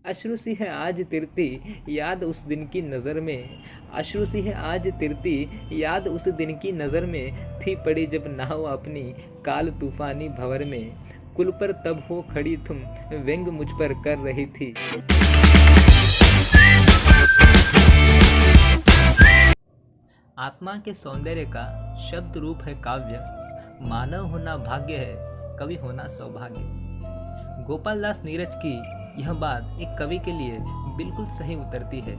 अश्रु सी है आज तिरती याद उस दिन की नज़र में। अश्रु सी है आज तिरती याद उस दिन की नज़र में। थी पड़ी जब नाव अपनी काल तूफानी भंवर में। कुल पर तब हो खड़ी तुम, व्यंग मुझ पर कर रही थी। आत्मा के सौंदर्य का शब्द रूप है काव्य। मानव होना भाग्य है, कवि होना सौभाग्य। गोपाल दास नीरज की यह बात एक कवि के लिए बिल्कुल सही उतरती है,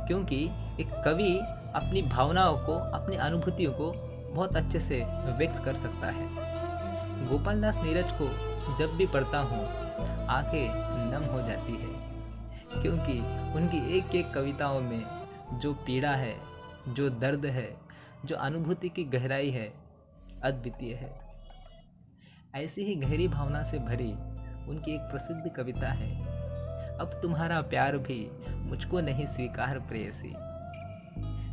क्योंकि एक कवि अपनी भावनाओं को, अपनी अनुभूतियों को बहुत अच्छे से व्यक्त कर सकता है। गोपाल दास नीरज को जब भी पढ़ता हूँ आंखें नम हो जाती है, क्योंकि उनकी एक एक कविताओं में जो पीड़ा है, जो दर्द है, जो अनुभूति की गहराई है, अद्वितीय है। ऐसी ही गहरी भावना से भरी उनकी एक प्रसिद्ध कविता है, अब तुम्हारा प्यार भी मुझको नहीं स्वीकार प्रेयसी।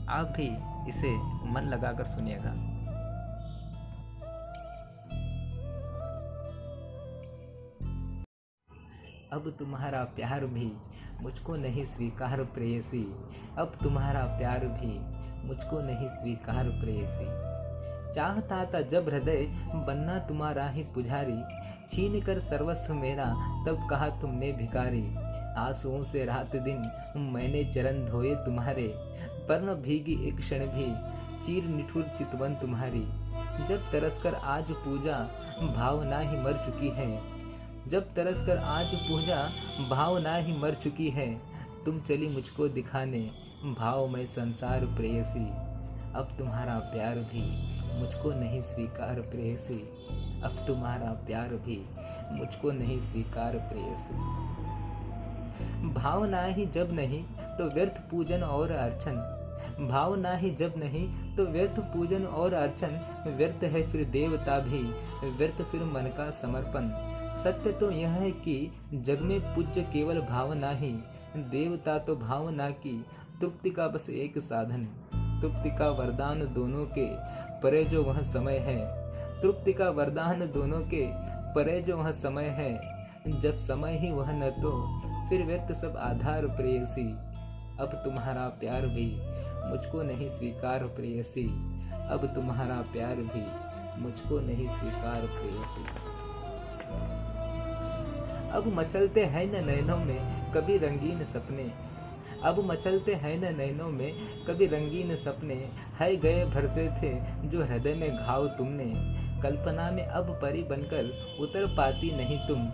आप भी इसे मन लगाकर सुनिएगा। अब तुम्हारा प्यार भी मुझको नहीं स्वीकार प्रेयसी। अब तुम्हारा प्यार भी मुझको नहीं स्वीकार प्रेयसी। चाहता था जब हृदय बनना तुम्हारा ही पुजारी। छीन कर सर्वस्व मेरा तब कहा तुमने भिखारी। आंसुओं से रात दिन मैंने चरण धोए तुम्हारे। पर न भीगी एक क्षण भी चीर निठुर चितवन तुम्हारी। जब तरसकर आज पूजा भावना ही मर चुकी है। जब तरसकर आज पूजा भावना ही मर चुकी है। तुम चली मुझको दिखाने भाव में संसार प्रेयसी। अब तुम्हारा प्यार भी मुझको नहीं स्वीकार प्रेयसी। अब तुम्हारा प्यार भी मुझको नहीं स्वीकार प्रेयसी। भावना ही जब नहीं तो व्यर्थ पूजन और अर्चन। भावना ही जब नहीं तो व्यर्थ पूजन और अर्चन। व्यर्थ है फिर देवता भी, व्यर्थ फिर मन का समर्पण। सत्य तो यह है कि जग में पूज्य केवल भावना ही। देवता तो भावना की तृप्ति का बस एक साधन। तृप्ति का वरदान दोनों के परे जो वह समय है। तृप्ति का वरदान दोनों के परे जो वह समय है। जब समय ही वह न तो फिर व्यर्थ सब आधार प्रेयसी। अब तुम्हारा प्यार भी मुझको नहीं स्वीकार प्रेयसी। अब तुम्हारा प्यार भी मुझको नहीं स्वीकार प्रेयसी। अब मचलते हैं न नैनों में कभी रंगीन सपने। अब मचलते हैं न नैनों में कभी रंगीन सपने। है गए भरसे थे जो हृदय में घाव तुमने। कल्पना में अब परी बनकर उतर पाती नहीं तुम।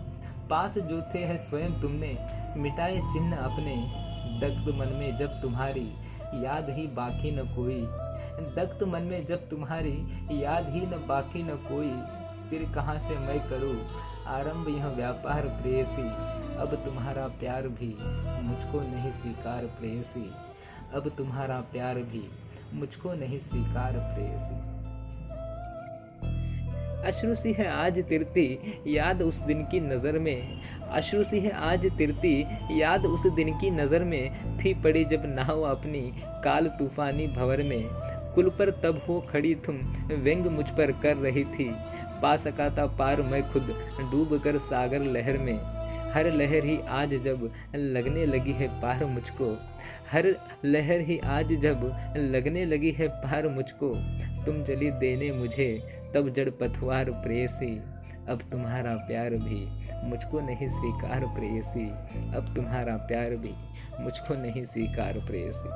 पास जो थे है स्वयं तुमने मिटाए चिन्ह अपने। दग्ध मन में जब तुम्हारी याद ही बाकी न कोई। दग्ध मन में जब तुम्हारी याद ही न बाकी न कोई। फिर कहाँ से मैं करूँ आरंभ यह व्यापार प्रेयसी। अब तुम्हारा प्यार भी मुझको नहीं स्वीकार प्रेयसी। अब तुम्हारा प्यार भी मुझको नहीं स्वीकार प्रेयसी। अश्रु सी है आज तिरती याद उस दिन की नज़र में। अश्रु सी है आज तिरती याद उस दिन की नज़र में। थी पड़ी जब नाव अपनी काल तूफानी भंवर में। कुल पर तब हो खड़ी तुम, व्यंग मुझ पर कर रही थी। पा सका था पार मैं खुद डूब कर सागर लहर में। हर लहर ही आज जब लगने लगी है पार मुझको। हर लहर ही आज जब लगने लगी है पार मुझको। तुम चली देने मुझे तब जड़ पथवार प्रेयसी। अब तुम्हारा प्यार भी मुझको नहीं स्वीकार प्रेयसी। अब तुम्हारा प्यार भी मुझको नहीं स्वीकार प्रेयसी।